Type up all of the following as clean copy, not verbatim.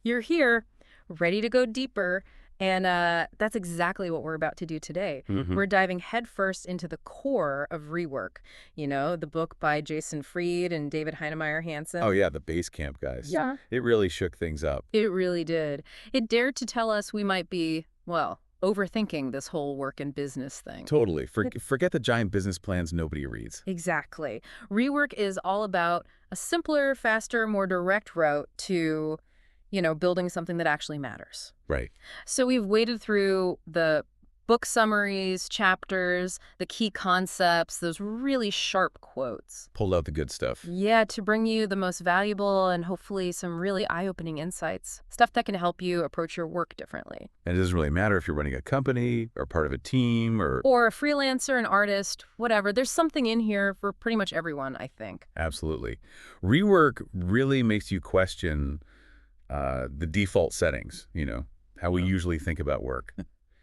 You're here, ready to go deeper. And that's exactly what we're about to do today. Hmm. We're diving headfirst into the core of Rework. The book by Jason Fried and David Heinemeier Oh, Hansson. yeah, the base camp guys. Yeah. It really shook things up. It really did. It dared to tell us we might be, well, overthinking this whole work and business thing. Totally. Forget the giant business plans nobody reads. Exactly. Rework is all about a simpler, faster, more direct route to, building something that actually matters. Right. So we've waded through the book summaries, chapters, the key concepts, those really sharp quotes. Pulled out the good stuff. Yeah, to bring you the most valuable and hopefully some really eye-opening insights, stuff that can help you approach your work differently. And it doesn't really matter if you're running a company or part of a team or... Or a freelancer, an artist, whatever. There's something in here for pretty much everyone, I think. Absolutely. Rework really makes you question the default settings, how we usually think about work.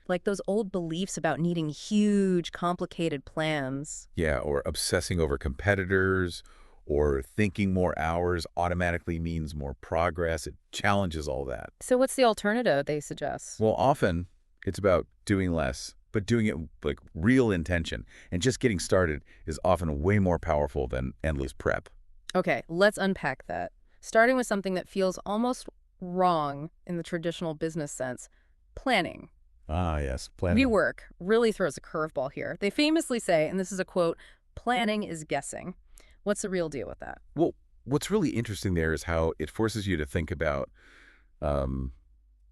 Like those old beliefs about needing huge, complicated plans. Yeah, or obsessing over competitors, or thinking more hours automatically means more progress. It challenges all that. So what's the alternative they suggest? Well, often it's about doing less, but doing it like real intention. And just getting started is often way more powerful than endless prep. Okay, let's unpack that. Starting with something that feels almost wrong in the traditional business sense, planning. Ah, yes, planning. Rework really throws a curveball here. They famously say, and this is a quote, planning is guessing. What's the real deal with that? Well, what's really interesting there is how it forces you to think about um,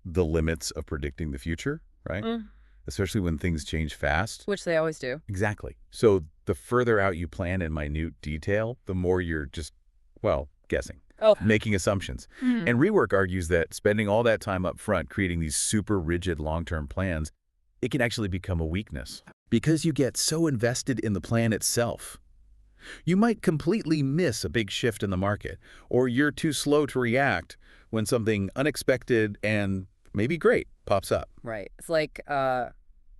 the limits of predicting the future, right? Especially when things change fast. Which they always do. Exactly. So the further out you plan in minute detail, the more you're just, well, guessing, Oh. making assumptions. And Rework argues that spending all that time up front creating these super rigid long-term plans, it can actually become a weakness because you get so invested in the plan itself. You might completely miss a big shift in the market, or you're too slow to react when something unexpected and maybe great pops up. Right. It's like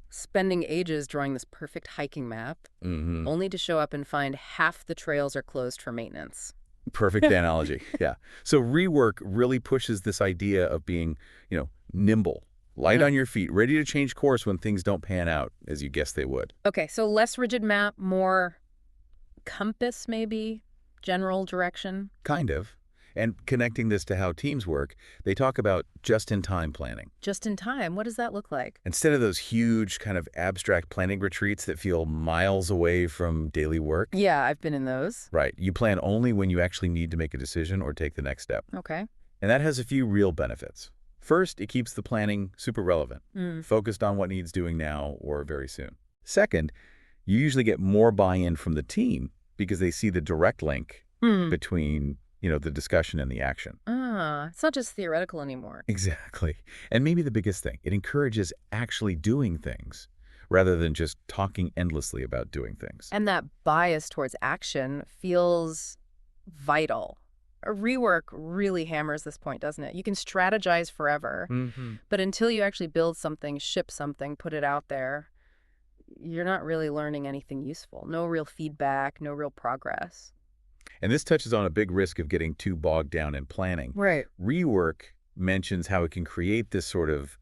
spending ages drawing this perfect hiking map, only to show up and find half the trails are closed for maintenance. Perfect analogy. Yeah. So Rework really pushes this idea of being, nimble, light on your feet, ready to change course when things don't pan out as you guess they would. Okay, so less rigid map, more compass maybe, general direction. Kind of. And connecting this to how teams work, they talk about just-in-time planning. Just in time, what does that look like? Instead of those huge kind of abstract planning retreats that feel miles away from daily work, Yeah, I've been in those. right, you plan only when you actually need to make a decision or take the next step. Okay. And that has a few real benefits. First, it keeps the planning super relevant, focused on what needs doing now or very soon. Second, you usually get more buy-in from the team because they see the direct link between, the discussion and the action. It's not just theoretical anymore. Exactly. And maybe the biggest thing, it encourages actually doing things rather than just talking endlessly about doing things. And that bias towards action feels vital. A rework really hammers this point, doesn't it? You can strategize forever, but until you actually build something, ship something, put it out there, you're not really learning anything useful. No real feedback, no real progress. And this touches on a big risk of getting too bogged down in planning. Right. Rework mentions how it can create this sort of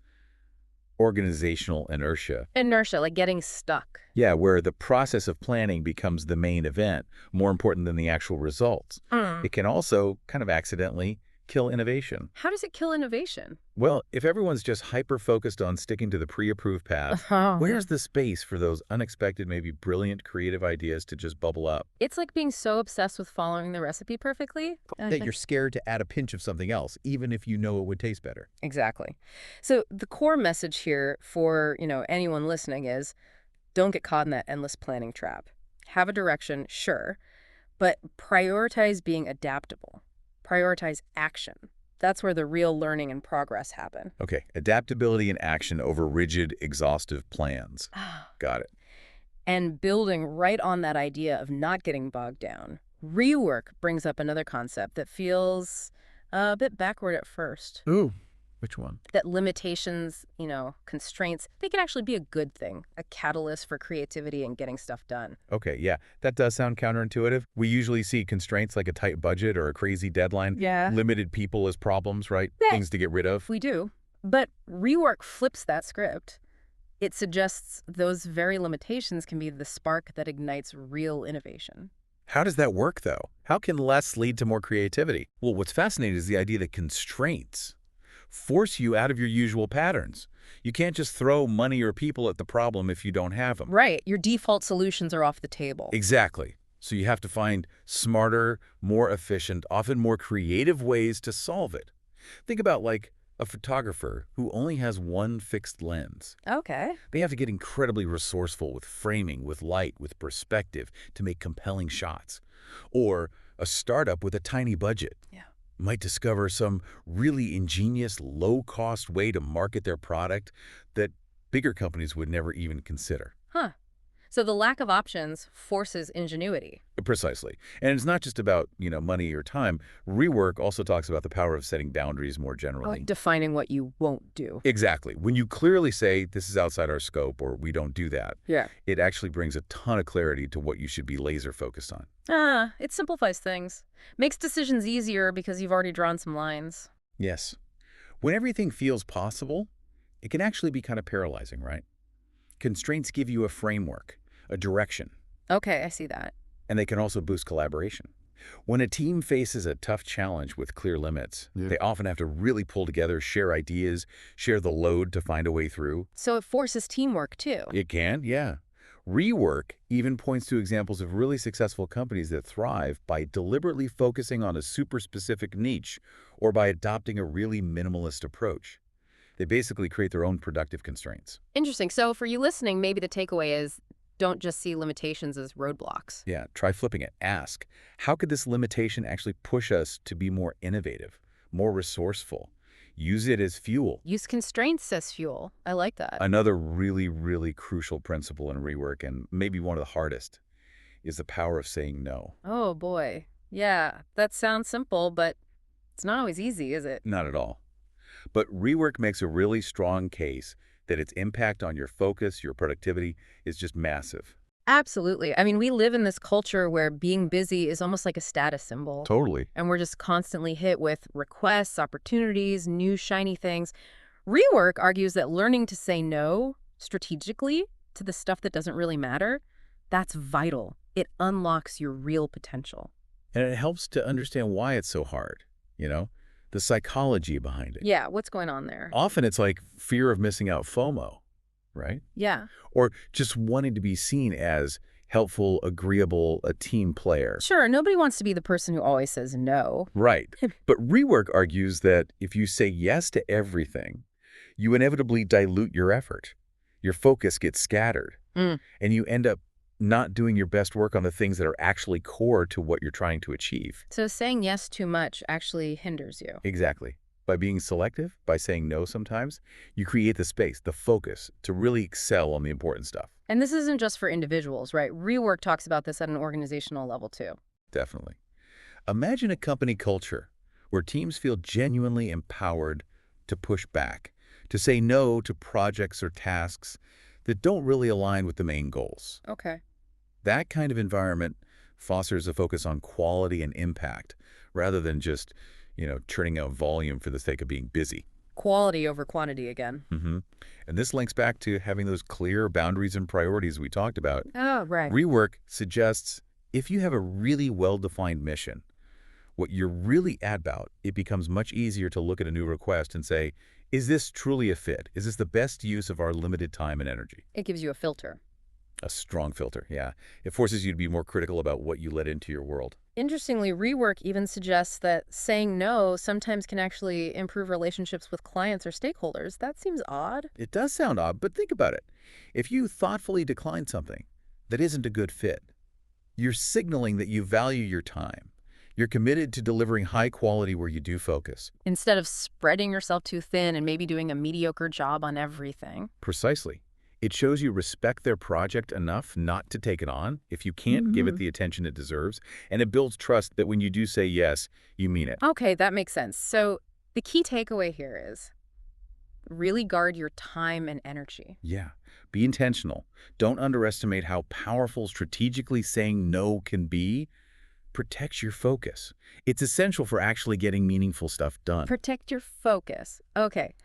organizational inertia. Inertia, like getting stuck. Yeah, where the process of planning becomes the main event, more important than the actual results. It can also kind of accidentally kill innovation. How does it kill innovation? Well, if everyone's just hyper-focused on sticking to the pre-approved path, where's the space for those unexpected, maybe brilliant creative ideas to just bubble up? It's like being so obsessed with following the recipe perfectly. That you're scared to add a pinch of something else, even if you know it would taste better. Exactly. So the core message here for, anyone listening is don't get caught in that endless planning trap. Have a direction, sure, but prioritize being adaptable. Prioritize action. That's where the real learning and progress happen. Okay, adaptability and action over rigid, exhaustive plans. Got it. And building right on that idea of not getting bogged down, Rework brings up another concept that feels a bit backward at first. Ooh, Which one? That limitations, constraints, they can actually be a good thing, a catalyst for creativity and getting stuff done. Okay, yeah, that does sound counterintuitive. We usually see constraints like a tight budget or a crazy deadline, Yeah. limited people as problems, right? Yeah. Things to get rid of. We do. But rework flips that script. It suggests those very limitations can be the spark that ignites real innovation. How does that work, though? How can less lead to more creativity? Well, what's fascinating is the idea that constraints force you out of your usual patterns. You can't just throw money or people at the problem if you don't have them. Right. Your default solutions are off the table. Exactly. So you have to find smarter, more efficient, often more creative ways to solve it. Think about like a photographer who only has one fixed lens. Okay. They have to get incredibly resourceful with framing, with light, with perspective to make compelling shots. Or a startup with a tiny budget. Yeah. Might discover some really ingenious, low-cost way to market their product that bigger companies would never even consider. Huh. So the lack of options forces ingenuity. Precisely. And it's not just about, money or time. Rework also talks about the power of setting boundaries more generally. Like defining what you won't do. Exactly. When you clearly say, this is outside our scope or we don't do that, Yeah. it actually brings a ton of clarity to what you should be laser focused on. It simplifies things. Makes decisions easier because you've already drawn some lines. Yes. When everything feels possible, it can actually be kind of paralyzing, right? Constraints give you a framework, a direction, Okay, I see that. and they can also boost collaboration. When a team faces a tough challenge with clear limits, they often have to really pull together, share ideas, share the load to find a way through. So it forces teamwork too. It can, yeah. Rework even points to examples of really successful companies that thrive by deliberately focusing on a super specific niche or by adopting a really minimalist approach. They basically create their own productive constraints. Interesting. So for you listening, maybe the takeaway is don't just see limitations as roadblocks. Yeah, try flipping it. Ask, how could this limitation actually push us to be more innovative, more resourceful? Use it as fuel. Use constraints as fuel. I like that. Another really, really crucial principle in rework, and maybe one of the hardest, is the power of saying no. Oh, boy. Yeah, that sounds simple, but it's not always easy, is it? Not at all. But rework makes a really strong case that its impact on your focus, your productivity, is just massive. Absolutely. I mean, we live in this culture where being busy is almost like a status symbol. Totally. And we're just constantly hit with requests, opportunities, new shiny things. Rework argues that learning to say no strategically to the stuff that doesn't really matter, that's vital. It unlocks your real potential. And it helps to understand why it's so hard, the psychology behind it. Yeah, what's going on there? Often it's like fear of missing out, FOMO, right? Yeah. Or just wanting to be seen as helpful, agreeable, a team player. Sure, nobody wants to be the person who always says no. Right. But rework argues that if you say yes to everything, you inevitably dilute your effort. Your focus gets scattered, and you end up not doing your best work on the things that are actually core to what you're trying to achieve. So saying yes too much actually hinders you. Exactly. By being selective, by saying no sometimes, you create the space, the focus, to really excel on the important stuff. And this isn't just for individuals, right? Rework talks about this at an organizational level too. Definitely. Imagine a company culture where teams feel genuinely empowered to push back, to say no to projects or tasks that don't really align with the main goals. Okay. That kind of environment fosters a focus on quality and impact rather than just, churning out volume for the sake of being busy. Quality over quantity again. And this links back to having those clear boundaries and priorities we talked about. Oh, right. Rework suggests if you have a really well-defined mission, what you're really about, it becomes much easier to look at a new request and say, is this truly a fit? Is this the best use of our limited time and energy? It gives you a filter. A strong filter, yeah. It forces you to be more critical about what you let into your world. Interestingly, Rework even suggests that saying no sometimes can actually improve relationships with clients or stakeholders. That seems odd. It does sound odd, but think about it. If you thoughtfully decline something that isn't a good fit, you're signaling that you value your time. You're committed to delivering high quality where you do focus. Instead of spreading yourself too thin and maybe doing a mediocre job on everything. Precisely. It shows you respect their project enough not to take it on if you can't give it the attention it deserves, and it builds trust that when you do say yes, you mean it. Okay, that makes sense. So the key takeaway here is Really guard your time and energy. Yeah. Be intentional. Don't underestimate how powerful strategically saying no can be. Protect your focus. It's essential for actually getting meaningful stuff done. Protect your focus. Okay,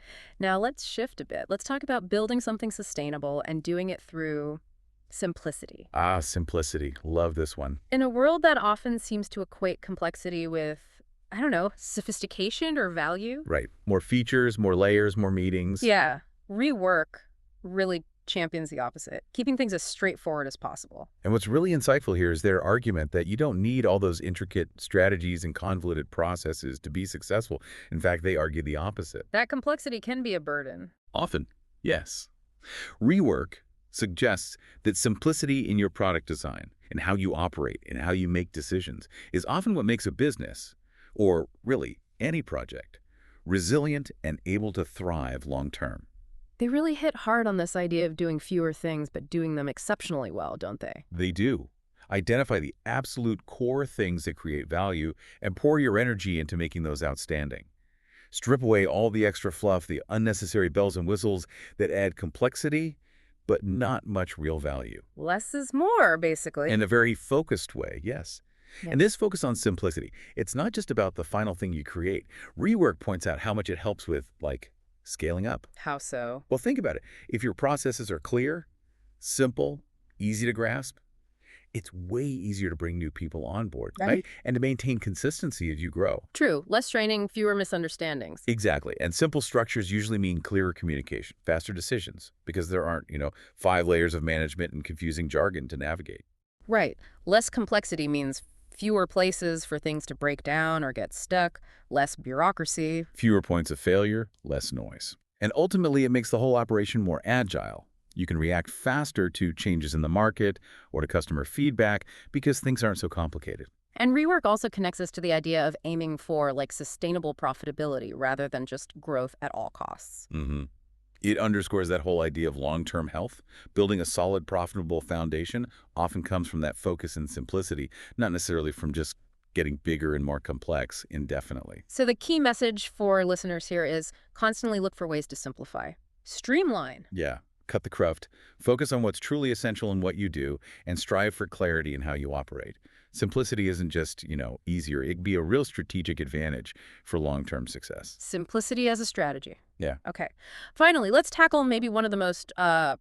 now let's shift a bit. Let's talk about building something sustainable and doing it through simplicity. Ah, simplicity. Love this one. In a world that often seems to equate complexity with, I don't know, sophistication or value. Right. More features, more layers, more meetings. Yeah, rework really champions the opposite, keeping things as straightforward as possible. And what's really insightful here is their argument that you don't need all those intricate strategies and convoluted processes to be successful. In fact, they argue the opposite. That complexity can be a burden. Often, yes. Rework suggests that simplicity in your product design and how you operate and how you make decisions is often what makes a business, or really any project, resilient and able to thrive long term. They really hit hard on this idea of doing fewer things but doing them exceptionally well, don't they? They do. Identify the absolute core things that create value and pour your energy into making those outstanding. Strip away all the extra fluff, the unnecessary bells and whistles that add complexity, but not much real value. Less is more, basically. In a very focused way, yes. Yeah. And this focus on simplicity, it's not just about the final thing you create. Rework points out how much it helps with, like, scaling up. How so? Well, think about it. If your processes are clear, simple, easy to grasp, it's way easier to bring new people on board, right? And to maintain consistency as you grow. True. Less training, fewer misunderstandings. Exactly. And simple structures usually mean clearer communication, faster decisions, because there aren't, 5 layers of management and confusing jargon to navigate. Right. Less complexity means fewer places for things to break down or get stuck, less bureaucracy. Fewer points of failure, less noise. And ultimately, it makes the whole operation more agile. You can react faster to changes in the market or to customer feedback because things aren't so complicated. And rework also connects us to the idea of aiming for sustainable profitability rather than just growth at all costs. It underscores that whole idea of long-term health. Building a solid, profitable foundation often comes from that focus and simplicity, not necessarily from just getting bigger and more complex indefinitely. So the key message for listeners here is constantly look for ways to simplify. Streamline. Yeah. Cut the cruft, focus on what's truly essential in what you do, and strive for clarity in how you operate. Simplicity isn't just, easier. It can be a real strategic advantage for long-term success. Simplicity as a strategy. Yeah. Okay. Finally, let's tackle maybe one of the most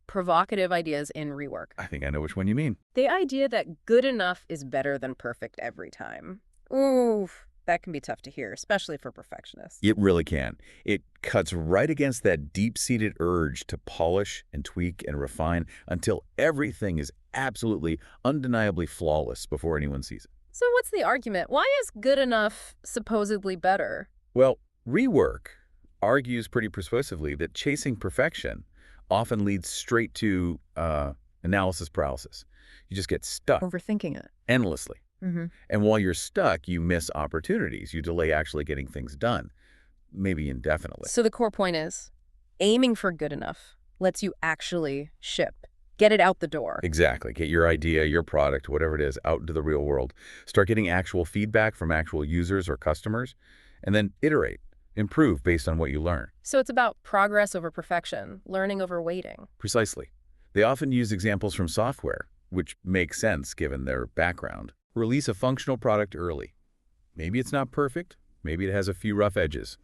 provocative ideas in rework. I think I know which one you mean. The idea that good enough is better than perfect every time. Ooh, that can be tough to hear, especially for perfectionists. It really can. It cuts right against that deep-seated urge to polish and tweak and refine until everything is absolutely, undeniably flawless before anyone sees it. So what's the argument? Why is good enough supposedly better? Well, rework argues pretty persuasively that chasing perfection often leads straight to analysis paralysis. You just get stuck Overthinking it. endlessly. And while you're stuck, you miss opportunities. You delay actually getting things done, maybe indefinitely. So the core point is aiming for good enough lets you actually ship. Get it out the door. Exactly. Get your idea, your product, whatever it is, out into the real world. Start getting actual feedback from actual users or customers, and then iterate, improve based on what you learn. So it's about progress over perfection, learning over waiting. Precisely. They often use examples from software, which makes sense given their background. Release a functional product early. Maybe it's not perfect, maybe it has a few rough edges,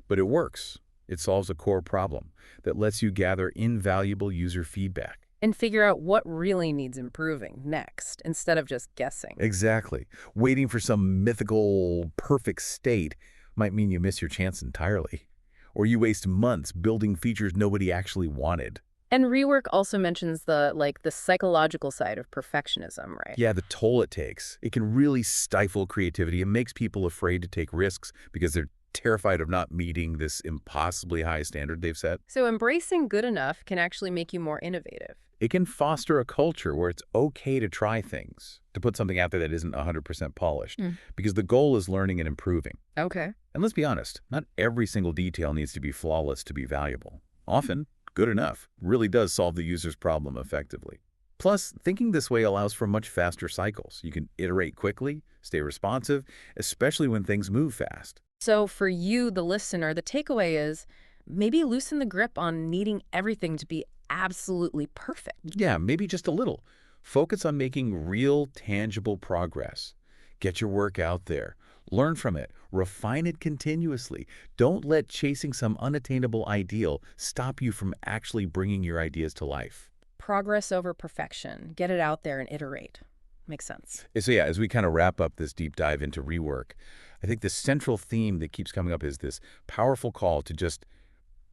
but it works. It solves a core problem that lets you gather invaluable user feedback. And figure out what really needs improving next, instead of just guessing. Exactly. Waiting for some mythical, perfect state might mean you miss your chance entirely. Or you waste months building features nobody actually wanted. And rework also mentions the psychological side of perfectionism, right? Yeah, the toll it takes. It can really stifle creativity. It makes people afraid to take risks because they're terrified of not meeting this impossibly high standard they've set. So embracing good enough can actually make you more innovative. It can foster a culture where it's okay to try things, to put something out there that isn't 100% polished, because the goal is learning and improving. Okay. And let's be honest, not every single detail needs to be flawless to be valuable. Often, good enough really does solve the user's problem effectively. Plus, thinking this way allows for much faster cycles. You can iterate quickly, stay responsive, especially when things move fast. So for you, the listener, the takeaway is maybe loosen the grip on needing everything to be absolutely perfect. Yeah, maybe just a little. Focus on making real, tangible progress. Get your work out there. Learn from it. Refine it continuously. Don't let chasing some unattainable ideal stop you from actually bringing your ideas to life. Progress over perfection. Get it out there and iterate. Makes sense. So yeah, as we kind of wrap up this deep dive into rework, I think the central theme that keeps coming up is this powerful call to just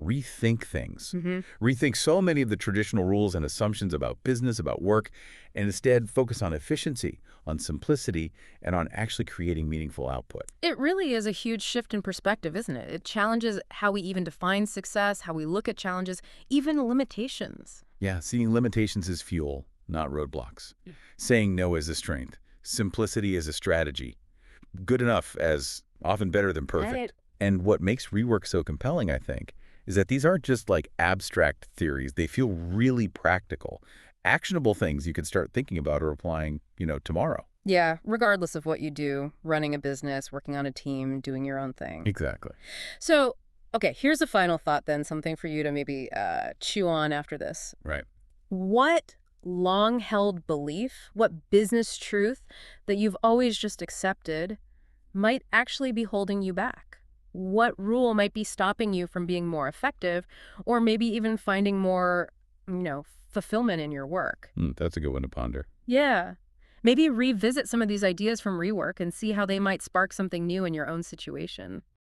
rethink things. Rethink so many of the traditional rules and assumptions about business, about work, and instead focus on efficiency, on simplicity, and on actually creating meaningful output. It really is a huge shift in perspective, isn't it? It challenges how we even define success, how we look at challenges, even limitations. Yeah, seeing limitations as fuel, not roadblocks. Saying no as a strength. Simplicity as a strategy. Good enough as often better than perfect. Right. And what makes rework so compelling, I think, is that these aren't just like abstract theories. They feel really practical, actionable things you can start thinking about or applying, tomorrow. Yeah, regardless of what you do, running a business, working on a team, doing your own thing. Exactly. So, okay, here's a final thought then, something for you to maybe chew on after this. Right. What long-held belief, what business truth that you've always just accepted might actually be holding you back? What rule might be stopping you from being more effective or maybe even finding more, fulfillment in your work? That's a good one to ponder. Yeah. Maybe revisit some of these ideas from Rework and see how they might spark something new in your own situation.